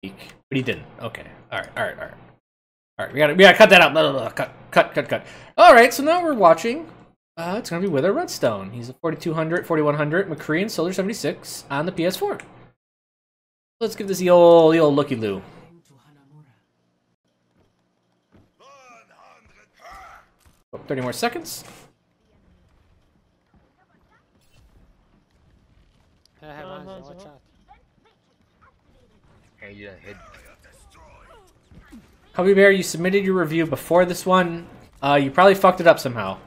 But he didn't. Okay. All right. We gotta cut that out. Cut. All right. So now we're watching. It's gonna be Wither Redstone. He's a 4200, 4100 McCree and Solar 76 on the PS4. Let's give this the old looky loo. Oh, 30 more seconds. Hubby Bear, you submitted your review before this one. You probably fucked it up somehow.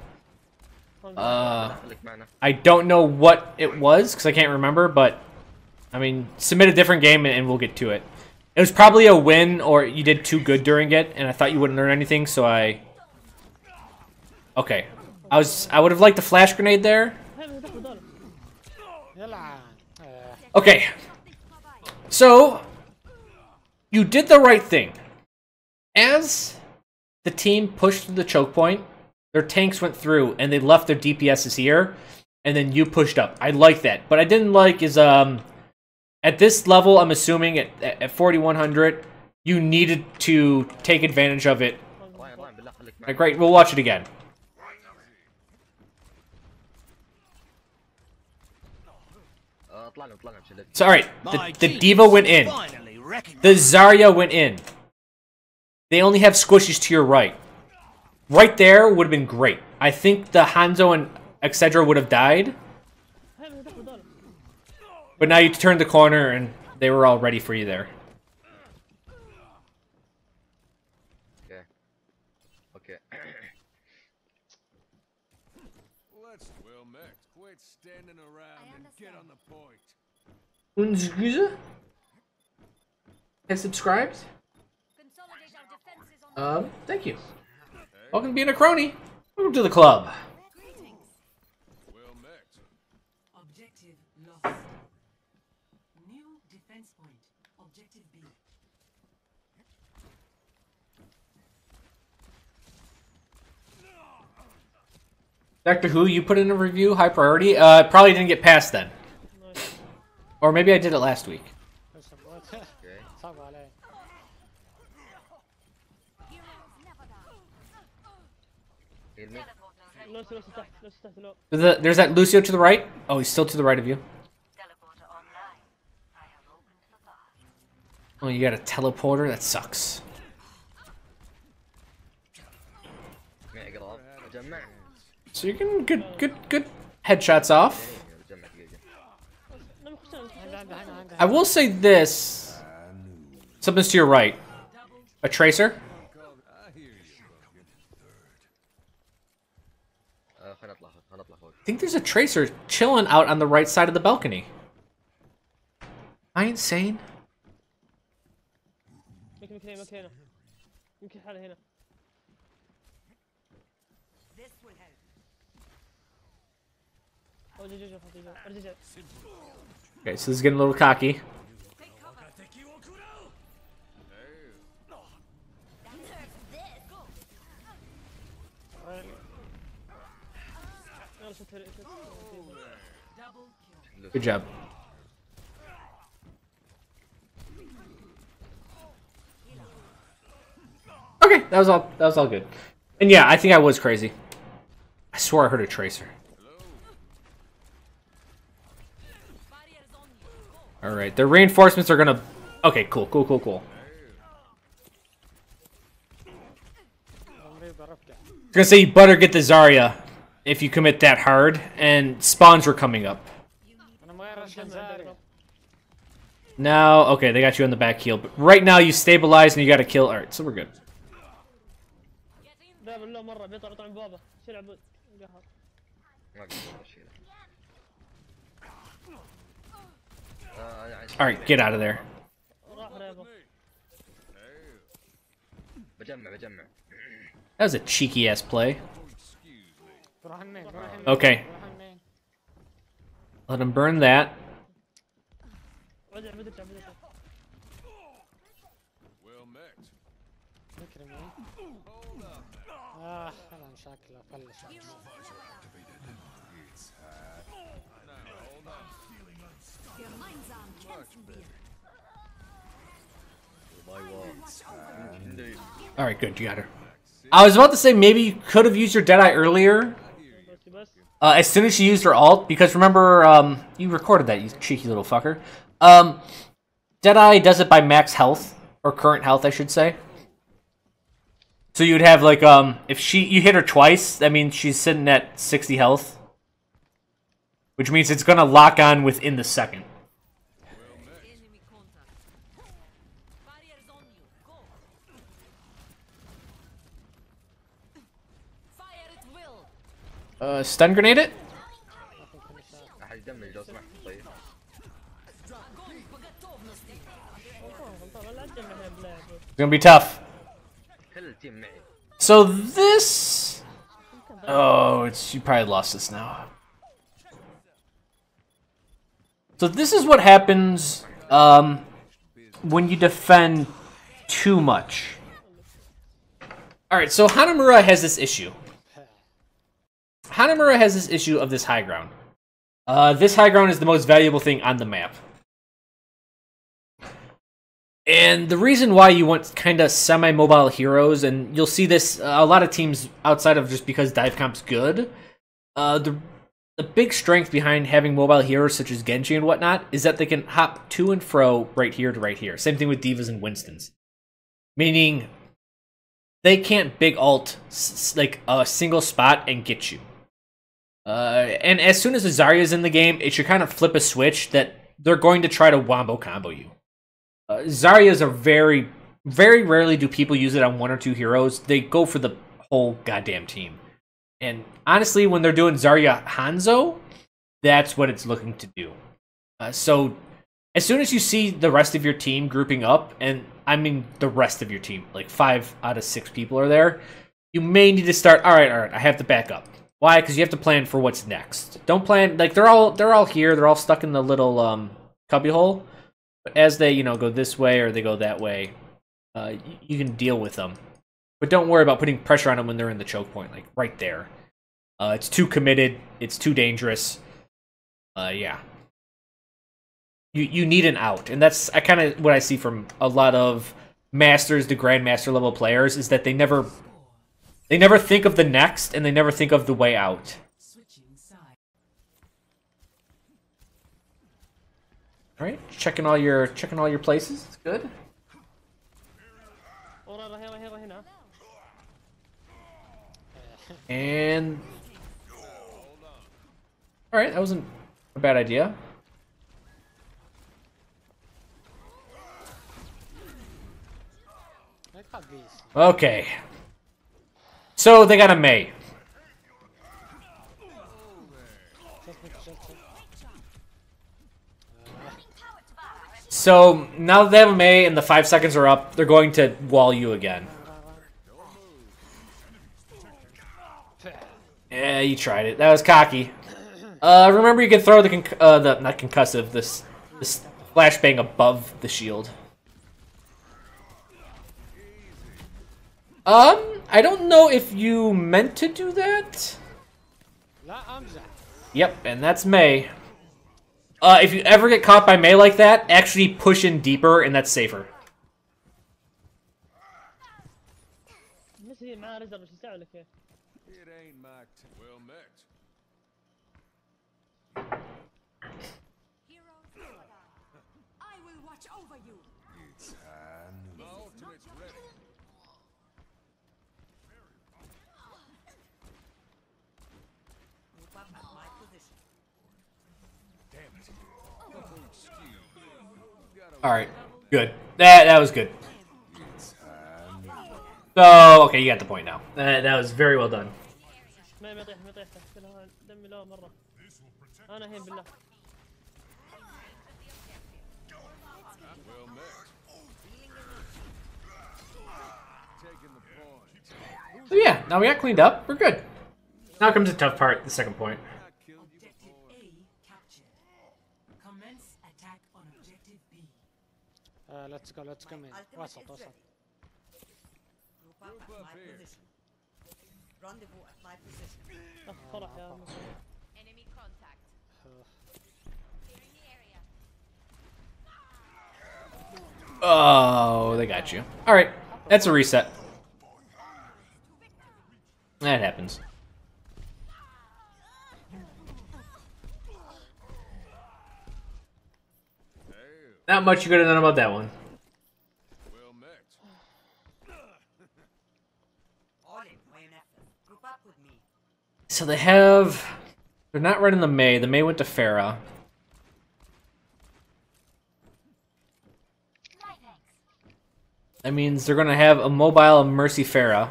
I don't know what it was because I can't remember, but I mean, submit a different game and we'll get to it. It was probably a win, or you did too good during it, and I thought you wouldn't learn anything, so I. Okay, I would have liked the flash grenade there. Okay, so you did the right thing. As the team pushed through the choke point, their tanks went through and they left their DPSs here, and then you pushed up. I like that. But I didn't like is at this level, I'm assuming at 4100, you needed to take advantage of it. Right, great, we'll watch it again. So alright, the Diva went in. The Zarya went in. They only have squishies to your right. Right there would have been great. I think the Hanzo and Excedra would have died. But now you turned the corner and they were all ready for you there. Okay. Let's quit standing around and get on the point. Unzguza? And subscribed? Thank you. Welcome to being a crony. Welcome to the club. Well met. Objective lost. New defense point. Objective B. Doctor Who, you put in a review, high priority. Probably didn't get past then. Or maybe I did it last week. There's that Lucio to the right. Oh, he's still to the right of you. Oh, you got a teleporter? That sucks. So you're getting good headshots off. I will say this. Something's to your right. A tracer? I think there's a tracer chilling out on the right side of the balcony. Am I insane? Okay, so this is getting a little cocky. Good job. Okay, that was all good. And yeah, I think I was crazy. I swore I heard a tracer. Alright, the reinforcements are gonna... Okay, cool. I was gonna say you better get the Zarya if you commit that hard, and spawns were coming up. Now, okay, they got you on the back heel, but right now you stabilize and you gotta kill. Alright, so we're good. Alright, get out of there. That was a cheeky ass play. Okay. Let him burn that. Alright, good, you got her. I was about to say maybe you could have used your Deadeye earlier. As soon as she used her ult, because remember, you recorded that, you cheeky little fucker. Deadeye does it by max health, or current health, I should say. So you'd have like, if you hit her twice, that means she's sitting at 60 health. Which means it's gonna lock on within the second. Stun grenade it? It's gonna be tough. So this... Oh, you probably lost this now. So this is what happens when you defend too much. Alright, so Hanamura has this issue. Hanamura has this issue of this high ground. This high ground is the most valuable thing on the map. And the reason why you want kind of semi-mobile heroes, and you'll see this a lot of teams outside of just because dive comp's good, the big strength behind having mobile heroes such as Genji and whatnot is that they can hop to and fro right here to right here. Same thing with Divas and Winstons. Meaning, they can't big ult like a single spot and get you. And as soon as the Zarya's in the game, it should kind of flip a switch that they're going to try to wombo combo you. Zaryas are very rarely do people use it on one or two heroes. They go for the whole goddamn team. And honestly, when they're doing Zarya Hanzo, that's what it's looking to do. So as soon as you see the rest of your team grouping up, and I mean the rest of your team, like 5 out of 6 people are there, you may need to start, all right, I have to back up. Why? Because you have to plan for what's next. Don't plan, like they're all here, they're all stuck in the little cubbyhole. But as they, go this way or they go that way, you can deal with them. But don't worry about putting pressure on them when they're in the choke point, like right there. It's too committed. It's too dangerous. Yeah. You need an out, and that's kind of what I see from a lot of masters to grandmaster level players is that they never think of the next, and they never think of the way out. All right, checking all your places. It's good. And all right, that wasn't a bad idea. Okay. So they got a Mei. So now that they have a Mei and the 5 seconds are up, they're going to wall you again. Yeah, you tried it. That was cocky. Remember you can throw the not concussive, this flashbang above the shield. I don't know if you meant to do that. Yep, and that's Mei. If you ever get caught by Mei like that, actually push in deeper, and that's safer. It ain't my well met. I will watch over you. It's my ultimate's ready. Move up at my position. All right, good. That was good. So okay, you got the point now. That was very well done. Well met. Taking the point. So yeah, now we got cleaned up. We're good. Now comes the tough part, the second point. Objective A captured. Commence attack on objective B. let's go man. وسط Move up at my position. Rendezvous at my position. طلع يا Enemy contact. Clearing the area. Oh, they got you. Alright, that's a reset. That happens. Not much you could have done about that one. Well met. So they have... They're not running the May. The May went to Farah. That means they're going to have a mobile Mercy Farah.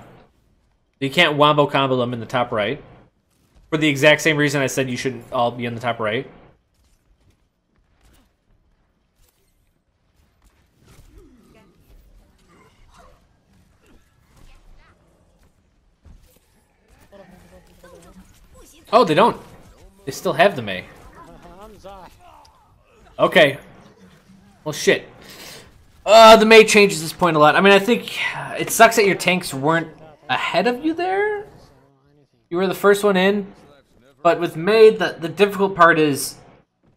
You can't wombo combo them in the top right. For the exact same reason I said you shouldn't all be in the top right. Oh, they don't. They still have the May. Okay. Well, shit. The May changes this point a lot. I mean, I think it sucks that your tanks weren't ahead of you there. You were the first one in. But with May, the difficult part is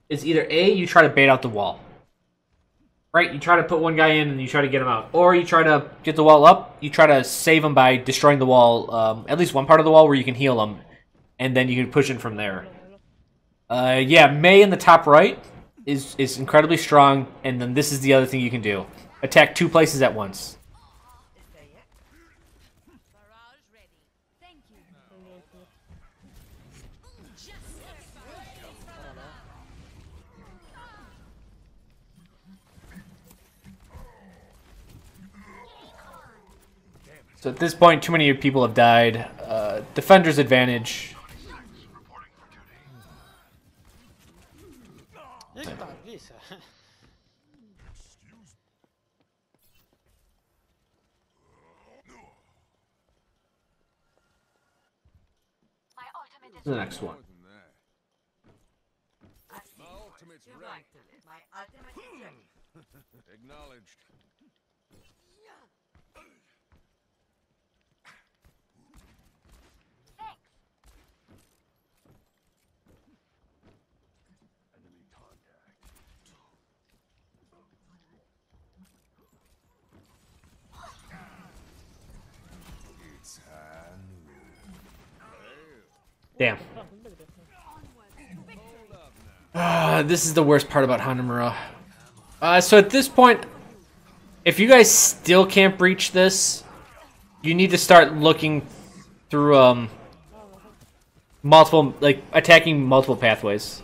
either A, you try to bait out the wall. Right? You try to put one guy in and you try to get him out. Or you try to get the wall up. You try to save him by destroying the wall. At least one part of the wall where you can heal him. And then you can push in from there. Yeah, May in the top right is incredibly strong. And then this is the other thing you can do. Attack 2 places at once. Barrage ready. Thank you. So at this point, too many people have died. Defender's advantage. The next one. My ultimate's ready. My ultimate is ready. Acknowledged. Damn. This is the worst part about Hanamura. So at this point, if you guys still can't breach this, you need to start looking through multiple, like attacking multiple pathways.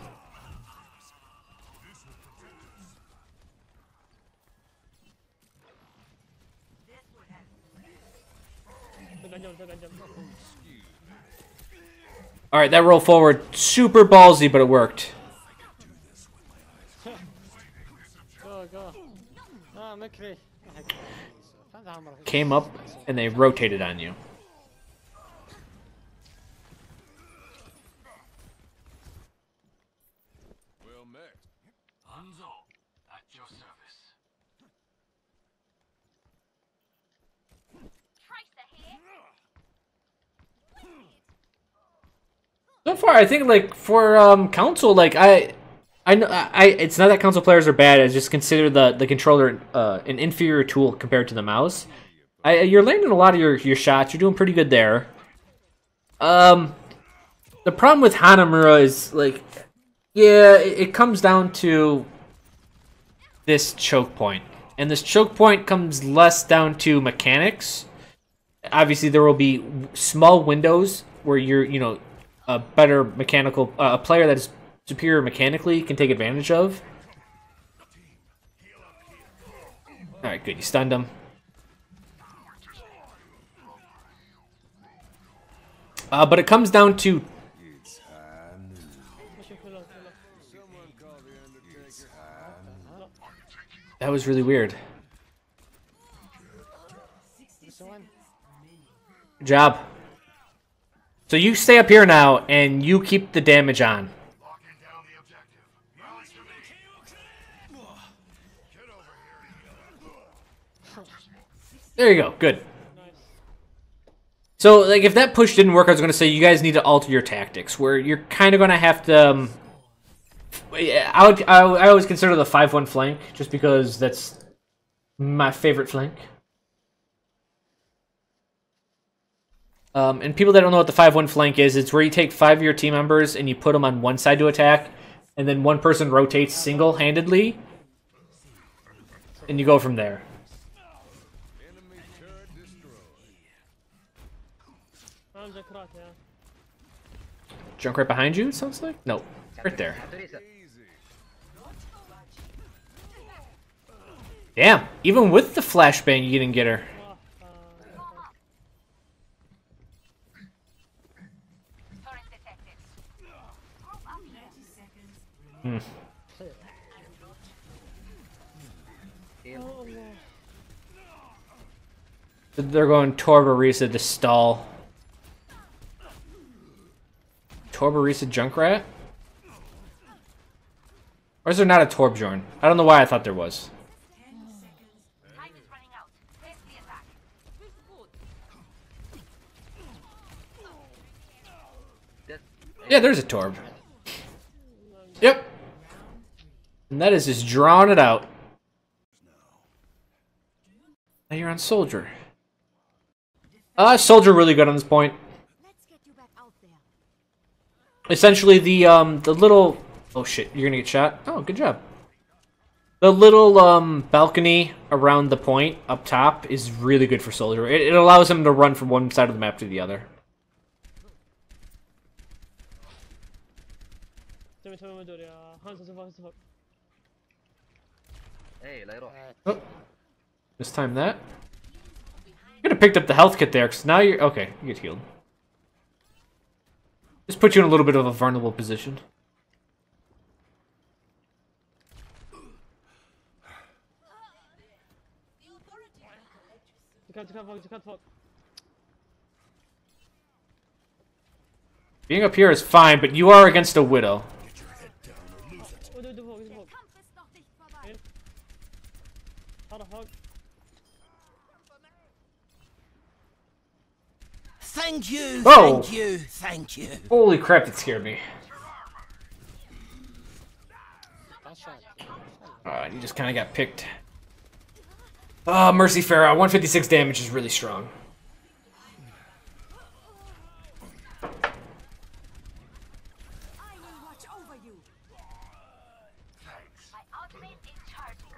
Alright, that roll forward, super ballsy, but it worked. Go. Ah, McCree. Came up, and they rotated on you. Well met. Hanzo, at your service. Tracer here. So far, I think like for council, like I know it's not that council players are bad. I just consider the controller an inferior tool compared to the mouse. You're landing a lot of your shots. You're doing pretty good there. The problem with Hanamura is like, yeah, it comes down to this choke point, and this choke point comes less down to mechanics. Obviously, there will be small windows where you're a better mechanical a player that is superior mechanically can take advantage of. All right, good. You stunned him. But it comes down to that was really weird. Good job. So you stay up here now, and you keep the damage on. There you go. Good. So, like, if that push didn't work, I was going to say you guys need to alter your tactics, where you're kind of going to have to... I always consider the 5-1 flank, just because that's My favorite flank. And people that don't know what the 5-1 flank is, it's where you take 5 of your team members and you put them on one side to attack, and then one person rotates single-handedly, and you go from there. Enemy turret destroyed. Önce kırak ya. Junk right behind you, it sounds like? No, right there. Easy. Damn, even with the flashbang, you didn't get her. Turret detected. Group up here. 30 seconds. They're going Torbarisa to stall. Torbarisa Junkrat? Or is there not a Torbjorn? I don't know why I thought there was. 10 seconds. Time is running out. Test the attack. Yeah, there's a Torb. Yep. And that is just drawing it out. Now you're on Soldier. Soldier really good on this point. Let's get you back out there. Essentially, the little... Oh shit, you're gonna get shot? Oh, good job. The little balcony around the point up top is really good for Soldier. It allows him to run from one side of the map to the other. Temi dur ya. Hansası bak. Hey, later. Oh. This time that. You could have picked up the health kit there, because now you're... Okay, you get healed. Just put you in a little bit of a vulnerable position. Dikkat bak. Being up here is fine, but you are against a Widow. Öldü bak. Kampf ist noch nicht vorbei. Hadi. Thank you, Whoa. thank you, thank you. Holy crap, that scared me. You just kind of got picked. Oh, Mercy Farah, 156 damage is really strong. I will watch over you. My ultimate is charging.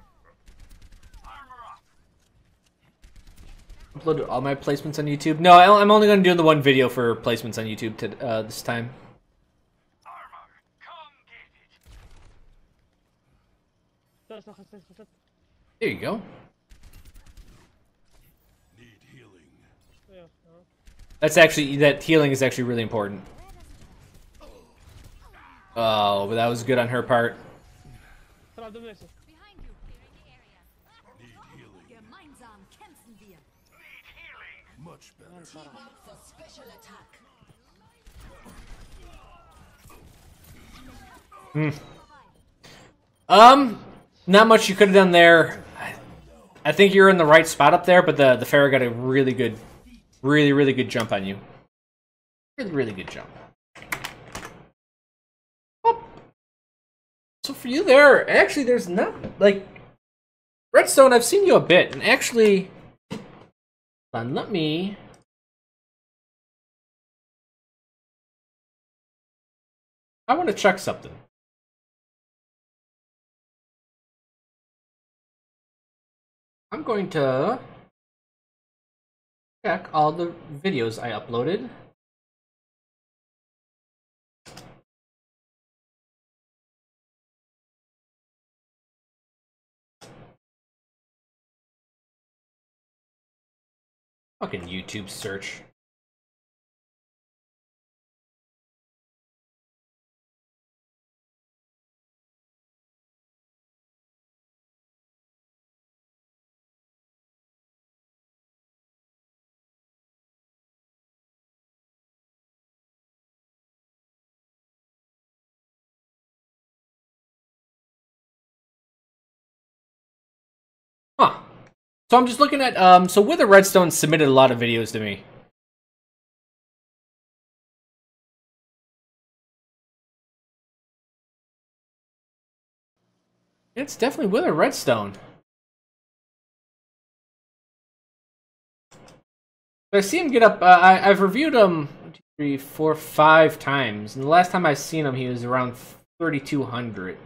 Uploaded all my placements on YouTube. No, I'm only going to do the one video for placements on YouTube this time. Armor, come get it. There you go. Need healing. That healing is actually really important. Oh, but that was good on her part. Behind you, clearing the area. Need healing. Gemeinsam kämpfen wir. Much better. For special attack. Not much you could have done there. I think you're in the right spot up there, but the Pharaoh got a really good jump on you. Really good jump. Oh. So for you there, actually there's not, like, Redstone, I've seen you a bit, and actually, hold on, let me... I want to check something. I'm going to check all the videos I uploaded. Fucking YouTube search. Huh. So I'm just looking at, so Wither Redstone submitted a lot of videos to me. It's definitely Wither Redstone. I see him get up. I've reviewed him 1, 2, 3, 4, 5 times, and the last time I seen him, he was around 3,200.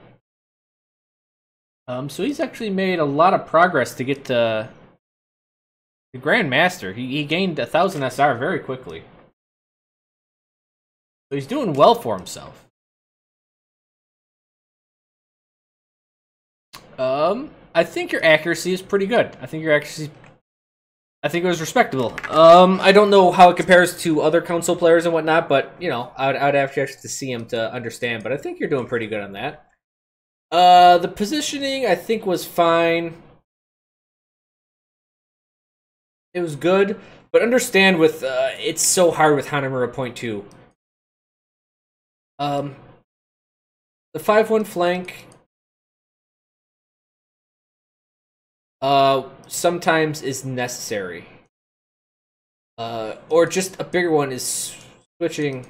So he's actually made a lot of progress to get to the Grandmaster. He gained 1,000 SR very quickly. So he's doing well for himself. I think your accuracy is pretty good. I think it was respectable. I don't know how it compares to other console players and whatnot, but you know, I'd have to see him to understand. But I think you're doing pretty good on that. The positioning I think was fine. It was good, but understand with it's so hard with Hanamura Point 2. The 5-1 flank sometimes is necessary. Or just a bigger one is switching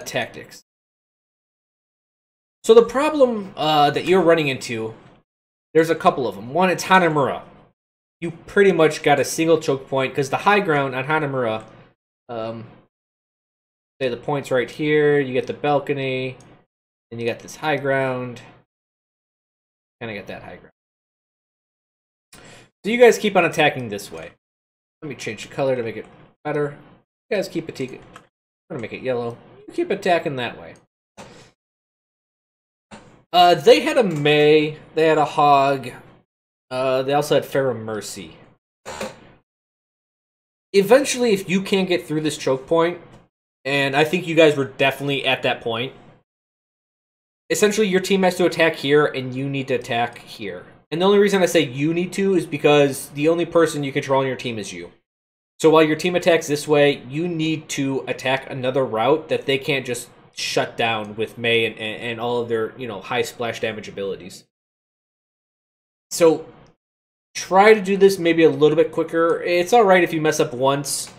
tactics. So the problem that you're running into, there's a couple of them. One, it's Hanamura. You pretty much got a single choke point because the high ground on Hanamura, say the point's right here, you get the balcony, and you got this high ground, and I got that high ground. So you guys keep on attacking this way. Let me change the color to make it better. You guys keep attacking. I'm gonna make it yellow. You keep attacking that way. They had a May, they had a Hog, they also had Pharaoh Mercy. Eventually, if you can't get through this choke point, and I think you guys were definitely at that point, essentially your team has to attack here, and you need to attack here. And the only reason I say you need to is because the only person you control on your team is you. So while your team attacks this way, you need to attack another route that they can't just shut down with May and all of their, you know, high splash damage abilities. So try to do this maybe a little bit quicker. It's alright if you mess up once.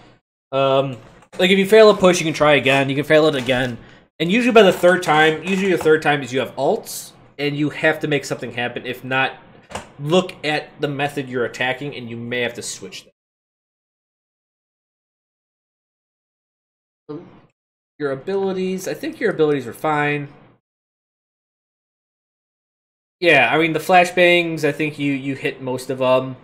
Like if you fail a push, you can try again. You can fail it again. And usually by the third time, usually the third time is you have ults, and you have to make something happen. If not, look at the method you're attacking, and you may have to switch them. Your abilities, I think your abilities were fine. Yeah, I mean, the flashbangs, I think you hit most of them.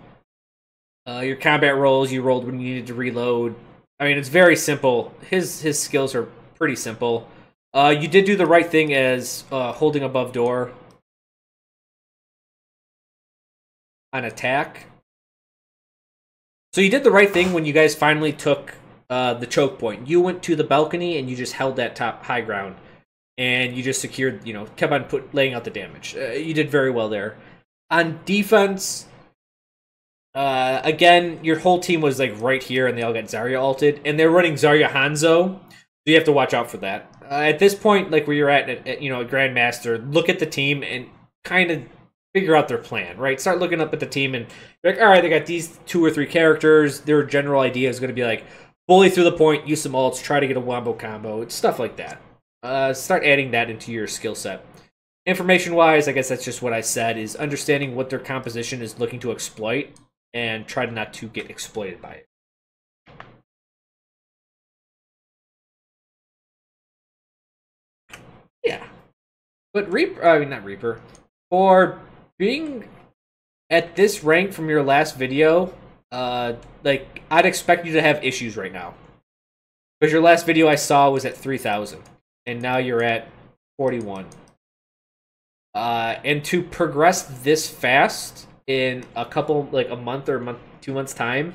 Your combat rolls, you rolled when you needed to reload. I mean, it's very simple. His skills are pretty simple. You did do the right thing as holding above door on attack. So you did the right thing when you guys finally took the choke point. You went to the balcony and you just held that top high ground. And you just secured, you know, kept on laying out the damage. You did very well there. On defense, again, your whole team was like right here and they all got Zarya ulted. And they're running Zarya Hanzo. So you have to watch out for that. At this point, like where you're at you know, at Grandmaster, look at the team and kind of figure out their plan, right? Start looking up at the team and be like, all right, they got these 2 or 3 characters. Their general idea is going to be like, bully through the point, use some ults, try to get a wombo combo. It's stuff like that. Start adding that into your skill set. Information-wise, I guess that's just what I said, is understanding what their composition is looking to exploit and try not to get exploited by it. Yeah. But Reaper, I mean, not Reaper. For being at this rank from your last video, like, I'd expect you to have issues right now. Because your last video I saw was at 3,000. And now you're at 41. And to progress this fast in a couple, like a month or 2 months time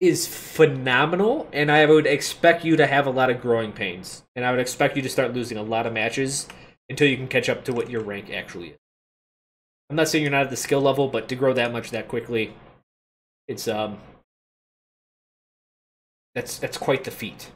is phenomenal. And I would expect you to have a lot of growing pains. And I would expect you to start losing a lot of matches until you can catch up to what your rank actually is. I'm not saying you're not at the skill level, but to grow that much that quickly, it's that's quite the feat.